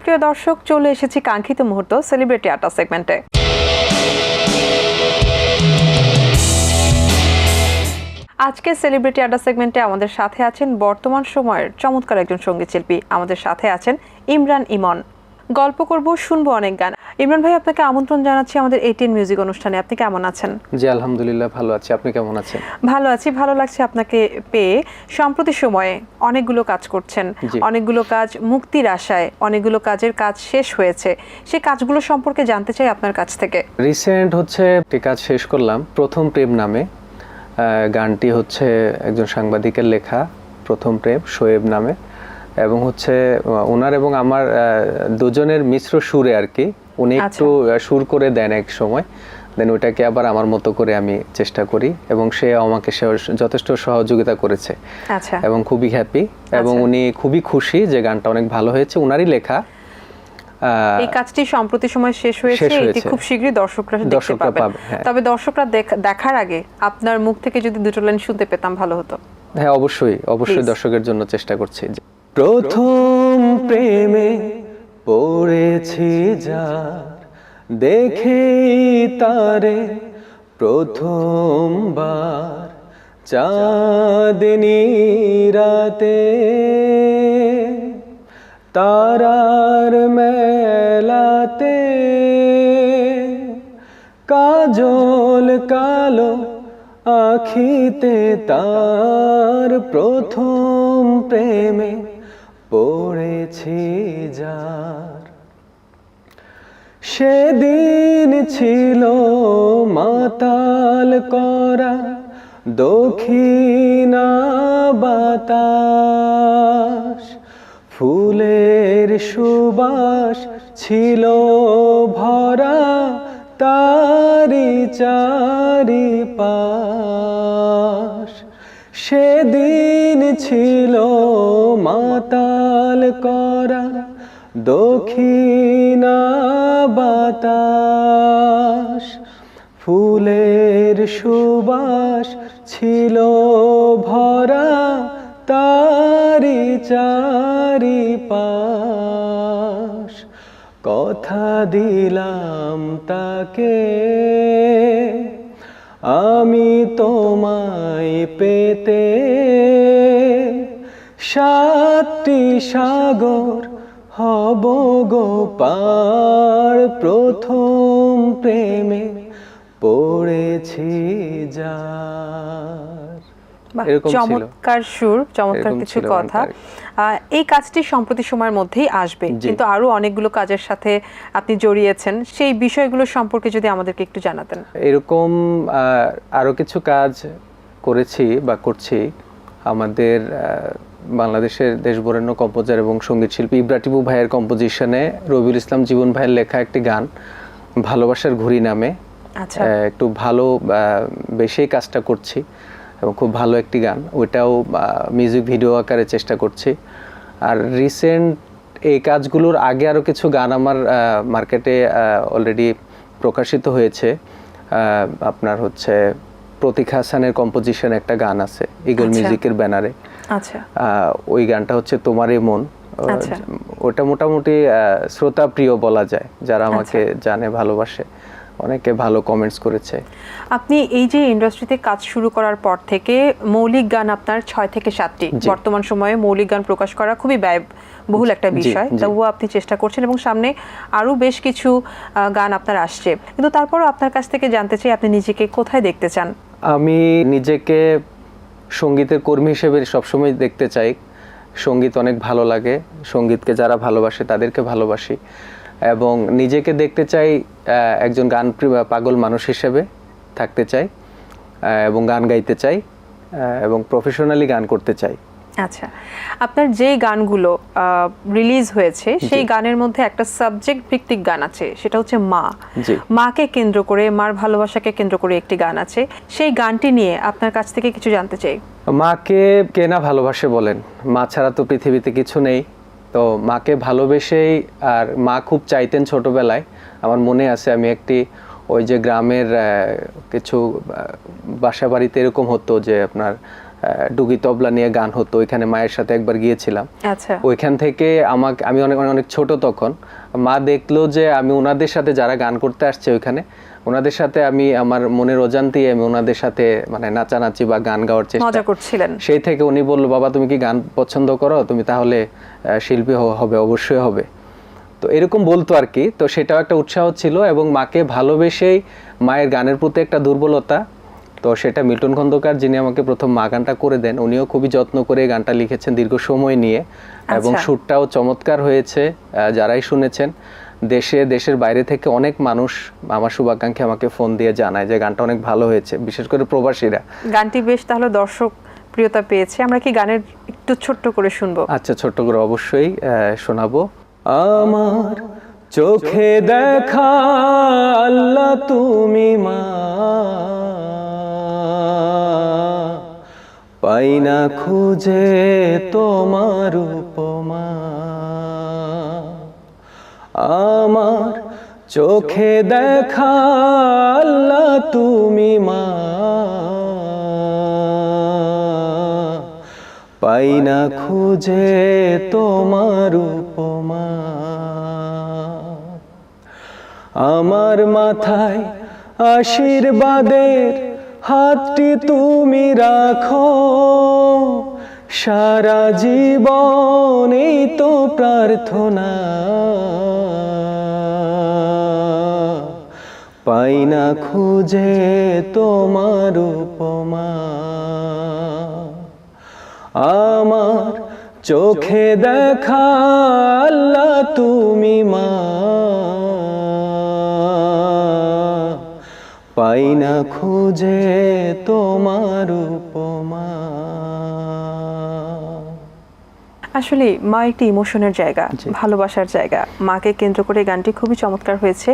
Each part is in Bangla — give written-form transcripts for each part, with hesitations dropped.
প্রিয় দর্শক, চলে এসেছি কাঙ্ক্ষিত মুহূর্ত সেলিব্রিটি আড্ডা সেগমেন্টে। আজকে সেলিব্রিটি আড্ডা সেগমেন্টে আমাদের সাথে আছেন বর্তমান সময়ের চমৎকার একজন সঙ্গীত শিল্পী। আমাদের সাথে আছেন ইমরান ইমন। গল্প করব, শুনবো অনেক গান। ইমরান ভাই, আপনাকে আমন্ত্রণ জানাচ্ছি আমাদের এটিএন মিউজিক অনুষ্ঠানে। আপনি কেমন আছেন? জি আলহামদুলিল্লাহ ভালো আছি। আপনি কেমন আছেন? ভালো আছি, ভালো লাগছে আপনাকে পেয়ে। সম্প্রতি সময়ে অনেকগুলো কাজ করছেন, অনেকগুলো কাজ মুক্তির আশায়, অনেকগুলো কাজের কাজ শেষ হয়েছে। সেই কাজগুলো সম্পর্কে জানতে চাই আপনার কাছ থেকে। রিসেন্ট হচ্ছে একটি কাজ শেষ করলাম, প্রথম প্রেম নামে। গানটি হচ্ছে একজন সাংবাদিকের লেখা, প্রথম প্রেম, শোয়েব নামে, এবং হচ্ছে ওনার এবং আমার দুজনের মিশ্র সুরে আর কি। উনি একটু সুর করে দেন এক সময়, দেন ওইটাকে আবার আমার মতো করে আমি চেষ্টা করি, এবং সে আমাকে যথেষ্ট সহযোগিতা করেছে এবং খুবই হ্যাপি, এবং উনি খুবই খুশি যে গানটা অনেক ভালো হয়েছে, উনারই লেখা। এই কাজটি সম্প্রতি সময় শেষ হয়েছে, এটি খুব শীঘ্রই দর্শকরা দেখতে পাবেন। তবে দর্শকরা দেখার আগে আপনার মুখ থেকে যদি দুটো লাইন শুনতে পেতাম ভালো হতো। হ্যাঁ, অবশ্যই অবশ্যই দর্শকের জন্য চেষ্টা করছি। প্রথম প্রেমে পড়েছি যার, দেখেই তারে প্রথমবার চাঁদনী রাতে, তারার মেলাতে, কাজল কালো আখিতে তার প্রথম প্রেমে পড়েছি যার। সেদিন ছিল মাতাল করা দক্ষিণা বাতাস, ফুলের সুবাস ছিল ভরা তারি চারিপাশ। সেদিন ছিল মাতাল করা দক্ষিণা বাতাস, ফুলের সুবাস ছিল ভরা তারি চারিপাশ। কথা দিলাম তাকে আমি তোমায় পেতে, 7টি সাগর হব গো পার, প্রথম প্রেমে পড়েছি যার। চমৎকার সুর, চমৎকার কিছু কথা। এই কাজটি সম্প্রতি সময়ের মধ্যেই আসবে, কিন্তু আরো অনেকগুলো কাজের সাথে আপনি জড়িয়েছেন। সেই বিষয়গুলো সম্পর্কে যদি আমাদেরকে একটু জানাতেন। এরকম আরো কিছু কাজ করেছি বা করছি। আমাদের বাংলাদেশের দেশবরেণ্য কম্পোজার এবং সঙ্গীত শিল্পী ইব্রা টিপু ভাইয়ের কম্পোজিশনে রবিউল ইসলাম জীবন ভাইয়ের লেখা একটি গান, ভালোবাসার ঘুড়ি নামে। একটু ভালো বেশি কাজটা করছি এবং খুব ভালো একটি গান, ওইটাও মিউজিক ভিডিও আকারে চেষ্টা করছি। আর রিসেন্ট এই কাজগুলোর আগে আরও কিছু গান আমার মার্কেটে অলরেডি প্রকাশিত হয়েছে। আপনার হচ্ছে প্রতীক হাসানের কম্পোজিশন একটা গান আছে ইগল মিউজিকের ব্যানারে। ওই গানটা হচ্ছে তোমারই মন। ওটা মোটামুটি শ্রোতা প্রিয় বলা যায়, যারা আমাকে জানে ভালোবাসে অনেকে ভালো কমেন্টস করেছে। আপনি এই যে ইন্ডাস্ট্রিতে কাজ শুরু করার পর থেকে মৌলিক গান আপনার 6 থেকে 7টি, বর্তমান সময়ে মৌলিক গান প্রকাশ করা খুবই ব্যয়বহুল একটা বিষয়, তবুও আপনি চেষ্টা করছেন এবং সামনে আরো বেশ কিছু গান আপনার আসছে। কিন্তু তারপরও আপনার কাছ থেকে জানতে চাই, আপনি নিজেকে কোথায় দেখতে চান? আমি নিজেকে সঙ্গীতের কর্মী হিসেবে সবসময় দেখতে চাই। সঙ্গীত অনেক ভালো লাগে, সঙ্গীতকে যারা ভালোবাসে তাদেরকে ভালোবাসি, এবং নিজেকে দেখতে চাই একজন গান পাগল মানুষ হিসেবে থাকতে চাই, এবং গান গাইতে চাই, এবং প্রফেশনালি গান করতে চাই। আচ্ছা, আপনার যে গানগুলো রিলিজ হয়েছে সেই গানের মধ্যে একটা সাবজেক্ট ভিত্তিক গান আছে, সেটা হচ্ছে মা। মাকে কেন্দ্র করে, মার ভালোবাসাকে কেন্দ্র করে একটি গান আছে। সেই গানটি নিয়ে আপনার কাছ থেকে কিছু জানতে চাই। মাকে কে না ভালোবাসে বলেন, মা ছাড়া তো পৃথিবীতে কিছু নেই। তো মাকে ভালোবেসেই, আর মা খুব চাইতেন ছোটবেলায়, আমার মনে আছে আমি একটি ওই যে গ্রামের কিছু বাসা বাড়িতে এরকম হতো যে আপনার ডুগি তবলা নিয়ে গান হতো, ওইখানে মায়ের সাথে একবার গিয়েছিলাম। আচ্ছা, ওইখান থেকে আমি অনেক অনেক ছোট তখন, মা দেখলো যে আমি ওনাদের সাথে যারা গান করতে আসছে ওইখানে, ওনাদের সাথে আমি আমার মনের অজান্তেই আমি ওনাদের সাথে মানে নাচানাচি বা গান গাওয়ার চেষ্টা মজা করছিলেন। সেই থেকে উনি বললো, বাবা তুমি কি গান পছন্দ করো, তুমি তাহলে শিল্পী হবে, অবশ্যই হবে। তো এরকম বলতো আর কি। তো সেটাও একটা উৎসাহ ছিল, এবং মাকে ভালোবেসেই মায়ের গানের প্রতি একটা দুর্বলতা, তো সেটা মিল্টন খন্দকার যিনি আমাকে প্রথম মা গানটা করে দেন, উনিও খুবই যত্ন করে গানটা লিখেছেন দীর্ঘ সময় নিয়ে, এবং সুরটাও চমৎকার হয়েছে। যারাই শুনেছেন, দেশের বাইরে থেকে অনেক মানুষ, আমার শুভাকাঙ্ক্ষী আমাকে ফোন দিয়ে জানায় যে গানটা অনেক ভালো হয়েছে, বিশেষ করে প্রবাসীরা। গানটি বেশ তাহলে দর্শক প্রিয়তা পেয়েছে। আমরা কি গানের একটু ছোট্ট করে শুনবো? আচ্ছা, ছোট্ট করে অবশ্যই শোনাবো। আমার চোখে দেখা আল্লাহ তুমি মা, পাই না খুঁজে তোমার উপমা। আমার চোখে দেখা আল্লাহ তুমি মা, পাই না খুঁজে তোমার উপমা। আমার মাথায় আশীর্বাদের হাতটি তুমি রাখো, সারা জীবন এই তো প্রার্থনা, পাই না খুঁজে তোমার উপমা। আমার চোখে দেখা আল্লাহ তুমি মা, পাই না খুঁজে তোমার উপমা। আসলে মা একটি ইমোশনের জায়গা, ভালোবাসার জায়গা। মাকে কেন্দ্র করে গানটি খুবই চমৎকার হয়েছে।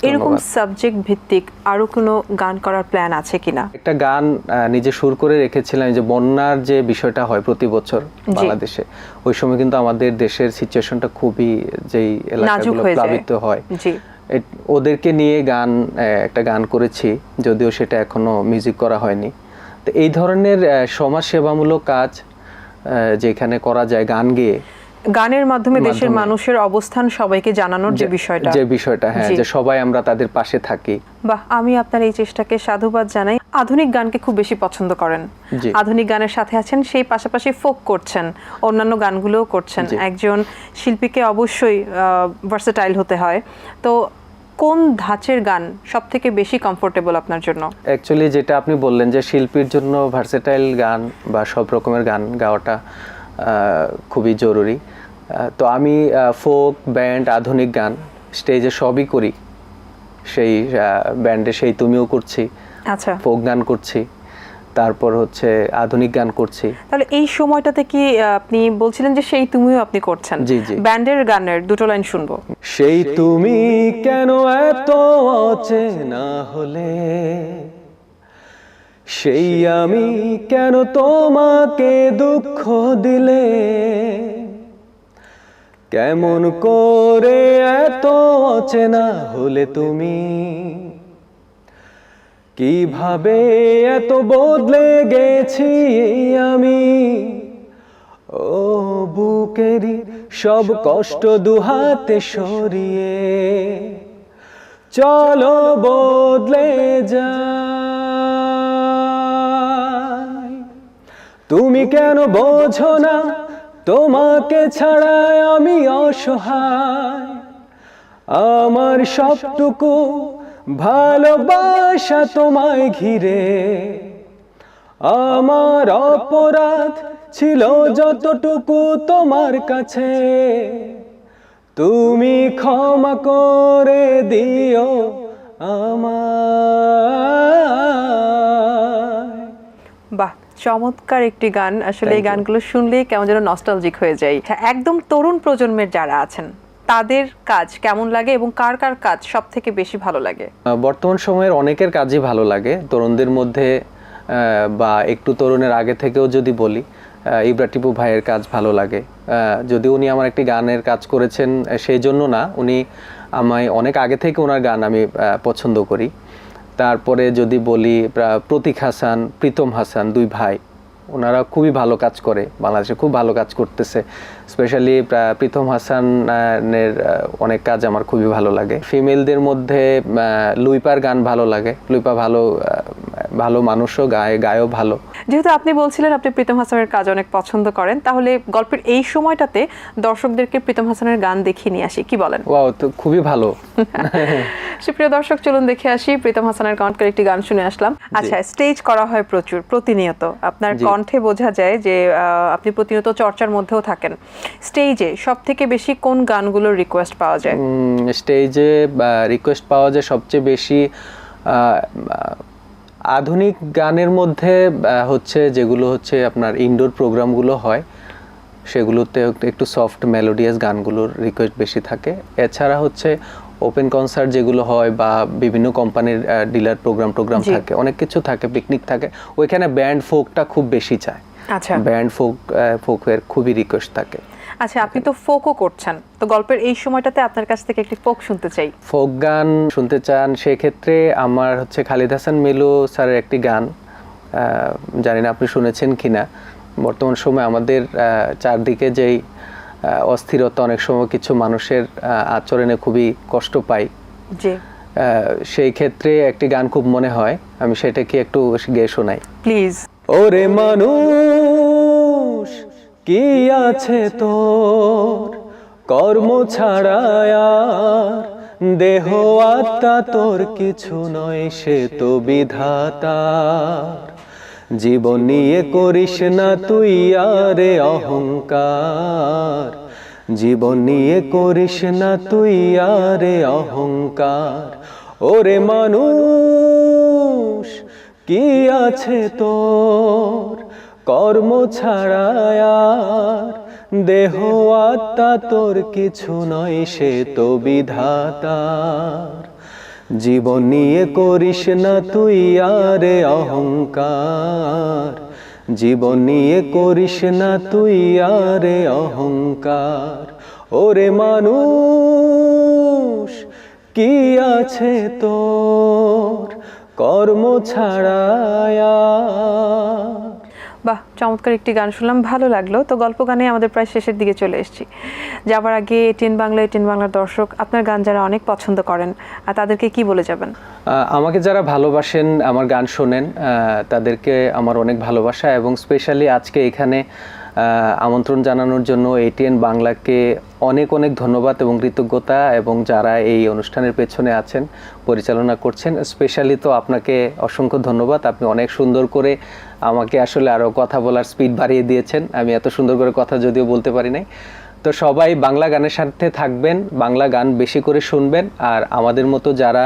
এরকম সাবজেক্ট ভিত্তিক আরো কোনো গান করার প্ল্যান আছে কিনা? একটা গান নিজে সুর করে রেখেছিলাম, যে বন্যার যে বিষয়টা হয় প্রতি বছর বাংলাদেশে, ওই সময় কিন্তু আমাদের দেশের সিচুয়েশনটা খুবই, যেই এলাকাগুলো প্লাবিত হয়, ওদেরকে নিয়ে একটা গান করেছি, যদিও সেটা এখনো মিউজিক করা হয়নি। তো এই ধরনের সমাজসেবামূলক কাজ যেখানে করা যায়, গান গেয়ে, গানের মাধ্যমে দেশের মানুষের অবস্থান সবাইকে জানানোর যে বিষয়টা, হ্যাঁ, যে সবাই আমরা তাদের পাশে থাকি। বাহ, আমি আপনার এই চেষ্টাকে সাধুবাদ জানাই। আধুনিক গানকে খুব বেশি পছন্দ করেন, আধুনিক গানের সাথে আছেন, সেই পাশাপাশি ফোক করছেন, অন্যান্য গানগুলোও করছেন। একজন শিল্পীকে অবশ্যই ভার্সেটাইল হতে হয়। তো কোন ধাঁচের গান সব থেকে বেশি কমফোর্টেবল আপনার জন্য? অ্যাকচুয়ালি যেটা আপনি বললেন যে শিল্পীর জন্য ভার্সেটাইল গান বা সব রকমের গান গাওয়াটা খুবই জরুরি। তো আমি ফোক, ব্যান্ড, আধুনিক গান স্টেজে সবই করি। সেই ব্যান্ডে সেই তুমিও করছি, আচ্ছা, ফোক গান করছি, তারপর হচ্ছে আধুনিক গান করছি। তাহলে এই সময়টাতে কি আপনি বলছিলেন যে সেই তুমিও আপনি করছেন? জি জি। ব্যান্ডের গানের দুটো লাইন শুনবো। সেই তুমি কেন এত অচেনা হলে, সেই আমি কেন তোমাকে দুঃখ দিলে, কেমন করে এত অচেনা হলে তুমি, কিভাবে এত বদলে গেছি আমি, ও বুকেরই সব কষ্ট দুহাতে সরিয়ে চলো বদলে যাই। তুমি কেন বোঝো না তোমাকে ছাড়া আমি অসহায়, আমার সবটুকু ভালোবাসা তোমায় ঘিরে, আমার অপরাধ ছিল যতটুকু তোমার কাছে, তুমি ক্ষমা করে দিও আমায়। বাহ, চমৎকার একটি গান। আসলে এই গানগুলো শুনলেই কেমন যেন নস্টালজিক হয়ে যায়। একদম তরুণ প্রজন্মের যারা আছেন তাদের কাজ কেমন লাগে এবং কার কার কাজ সব থেকে বেশি ভালো লাগে? বর্তমান সময়ের অনেকের কাজই ভালো লাগে। তরুণদের মধ্যে বা একটু তরুণের আগে থেকেও যদি বলি, ইব্রা টিপু ভাইয়ের কাজ ভালো লাগে। যদি উনি আমার একটি গানের কাজ করেছেন সেই জন্য না, উনি আমায় অনেক আগে থেকে ওনার গান আমি পছন্দ করি। তারপরে যদি বলি প্রতীক হাসান, প্রীতম হাসান, দুই ভাই, ওনারা খুবই ভালো কাজ করে, বাংলাদেশে খুব ভালো কাজ করতেছে। স্পেশালি প্রীতম হাসানের অনেক কাজ আমার খুবই ভালো লাগে। ফিমেলদের মধ্যে লুইপার গান ভালো লাগে। লুইপা ভালো মানুষও গায়ও ভালো। যেহেতু আপনি বলছিলেন আপনি প্রীতম হাসানের কাজ অনেক পছন্দ করেন, তাহলে গল্পের এই সময়টাতে দর্শকদেরকে প্রীতম হাসানের গান দেখিয়ে নিয়ে আসি, কি বলেন? ওয়াও, তো খুবই ভালো। সুপ্রিয় দর্শক, চলুন দেখে আসি। প্রীতম হাসানের কণ্ঠের একটি গান শুনে আসলাম। আচ্ছা, স্টেজ করা হয় প্রচুর, প্রতিনিয়ত আপনার কণ্ঠে বোঝা যায় যে আপনি প্রতিনিয়ত চর্চার মধ্যেও থাকেন। স্টেজে সব থেকে বেশি কোন গানগুলোর রিকোয়েস্ট পাওয়া যায়? স্টেজে রিকোয়েস্ট পাওয়া যায় সবচেয়ে বেশি আধুনিক গানের মধ্যে হচ্ছে যেগুলো হচ্ছে আপনার ইনডোর প্রোগ্রামগুলো হয়, সেগুলোতে একটু সফট মেলোডিয়াস গানগুলোর রিকোয়েস্ট বেশি থাকে। এছাড়া হচ্ছে ওপেন কনসার্ট যেগুলো হয় বা বিভিন্ন কোম্পানির ডিলার প্রোগ্রাম থাকে, অনেক কিছু থাকে, পিকনিক থাকে, ওইখানে ব্যান্ড ফোকটা খুব বেশি চায়। আচ্ছা, ব্যান্ড ফোকের খুবই রিকোয়েস্ট থাকে। আচ্ছা, আপনি তো ফোকও করছেন, তো গল্পের এই সময়টাতে আপনার কাছ থেকে একটি ফোক শুনতে চাই। ফোক গান শুনতে চান, সেক্ষেত্রে আমার হচ্ছে খালিদ হাসান মিলু স্যারের একটি গান, জানি না আপনি শুনেছেন কিনা। বর্তমান সময় আমাদের চারদিকে যেই অস্থিরতা, অনেক সময় কিছু মানুষের আচরণে খুবই কষ্ট পাই, সেই ক্ষেত্রে একটি গান খুব মনে হয়, আমি সেটাকে একটু গেয়ে শোনাই প্লিজ। ওরে মানুষ কি আছে তোর, কর্ম ছাড়া আর দেহ আত্মা তোর কিছু নয়, সে তো বিধাতার। জীবন নিয়ে করিস না তুই আরে অহংকার, জীবন নিয়ে করিস না তুই আরে অহংকার। ওরে মানুষ কি আছে তোর, কর্ম ছাড়া আর দেহ আত্মা তোর কিছু নয়, সে তো বিধাতার। জীবন নিয়ে করিস না তুই আরে অহংকার, জীবন নিয়ে করিস না তুই আরে অহংকার। ওরে মানুষ কি আছে তোর, কর্ম ছাড়া আর। বাহ, চমৎকার একটি গান শুনলাম, ভালো লাগলো। তো গল্প গানে আমাদের প্রায় শেষের দিকে চলে এসেছি। যাবার আগে এটিএন বাংলার দর্শক আপনার গান যারা অনেক পছন্দ করেন, তাদেরকে কি বলে যাবেন? আমাকে যারা ভালোবাসেন, আমার গান শোনেন, তাদেরকে আমার অনেক ভালোবাসা, এবং স্পেশালি আজকে এখানে আমন্ত্রণ জানানোর জন্য এটিএন বাংলাকে অনেক ধন্যবাদ এবং কৃতজ্ঞতা, এবং যারা এই অনুষ্ঠানের পেছনে আছেন, পরিচালনা করছেন, স্পেশালি তো আপনাকে অসংখ্য ধন্যবাদ। আপনি অনেক সুন্দর করে আমাকে আসলে আরও কথা বলার স্পিড বাড়িয়ে দিয়েছেন। আমি এত সুন্দর করে কথা যদিও বলতে পারি নাই। তো সবাই বাংলা গানের সাথে থাকবেন, বাংলা গান বেশি করে শুনবেন, আর আমাদের মতো যারা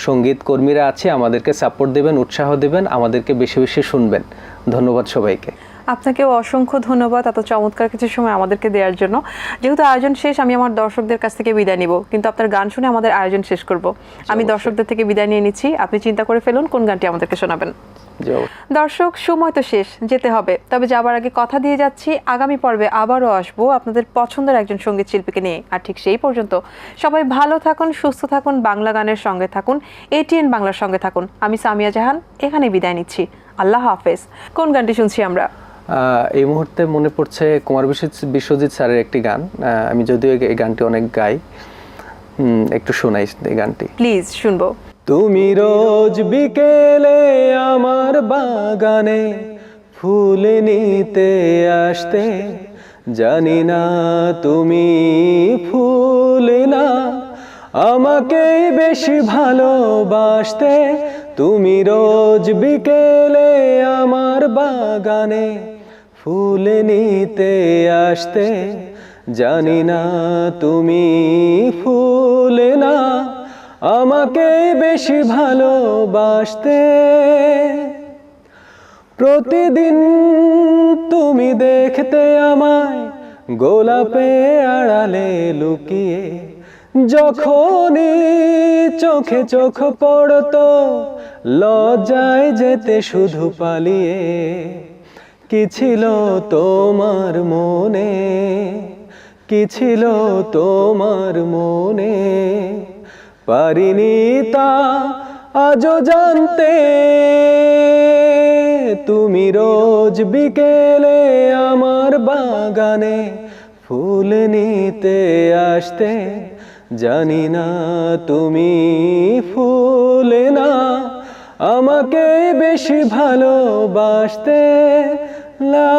সঙ্গীত কর্মীরা আছে আমাদেরকে সাপোর্ট দেবেন, উৎসাহ দেবেন, আমাদেরকে বেশি বেশি শুনবেন। ধন্যবাদ সবাইকে। আপনাকেও অসংখ্য ধন্যবাদ এত চমৎকার কিছু সময় আমাদেরকে দেওয়ার জন্য। যেহেতু আয়োজন শেষ, আমি আমার দর্শকদের কাছ থেকে বিদায় নিব, কিন্তু আপনার গান শুনে আমাদের আয়োজন শেষ করব। আমি দর্শকদের থেকে বিদায় নিয়ে নিচ্ছি, আপনি চিন্তা করে ফেলুন কোন গানটি আমাদেরকে শোনাবেন। দর্শক, সময় তো শেষ, যেতে হবে, তবে যাবার আগে কথা দিয়ে যাচ্ছি আগামী পর্বে আবারও আসবো আপনাদের পছন্দের একজন সঙ্গীত শিল্পীকে নিয়ে। আর ঠিক সেই পর্যন্ত সবাই ভালো থাকুন, সুস্থ থাকুন, বাংলা গানের সঙ্গে থাকুন, এটিএন বাংলার সঙ্গে থাকুন। আমি সামিয়া জাহান এখানে বিদায় নিচ্ছি, আল্লাহ হাফেজ। কোন গানটি শুনছি আমরা? এই মুহূর্তে মনে পড়ছে কুমার বিশ্বজিৎ স্যারের একটি গান, আমি যদিও এই গানটি অনেক গাই, একটু শোনাই এই গানটি। প্লিজ, শুনবো। তুমি রোজ বিকেলে আমার বাগানে ফুল নিতে আসতে, জানি না তুমি ফুল না আমাকে বেশি ভালোবাসতে। তুমি রোজ বিকেলে আমার বাগানে ফুল নিতে আসতে, জানি না তুমি ফুল না আমাকে বেশি ভালোবাসতে। প্রতিদিন তুমি দেখতে আমায় গোলাপে আড়ালে লুকিয়ে, যখনই চোখে চোখ পড়তো লজ্জায় যেতে শুধু পালিয়ে। কি ছিল তোমার মনে, কি ছিল তোমার মনে, পারিনি তা আজও জানতে। তুমি রোজ বিকেলে আমার বাগানে ফুল নিতে আসতে, জানি না তুমি ফুল না আমাকে বেশি ভালোবাসতে। লা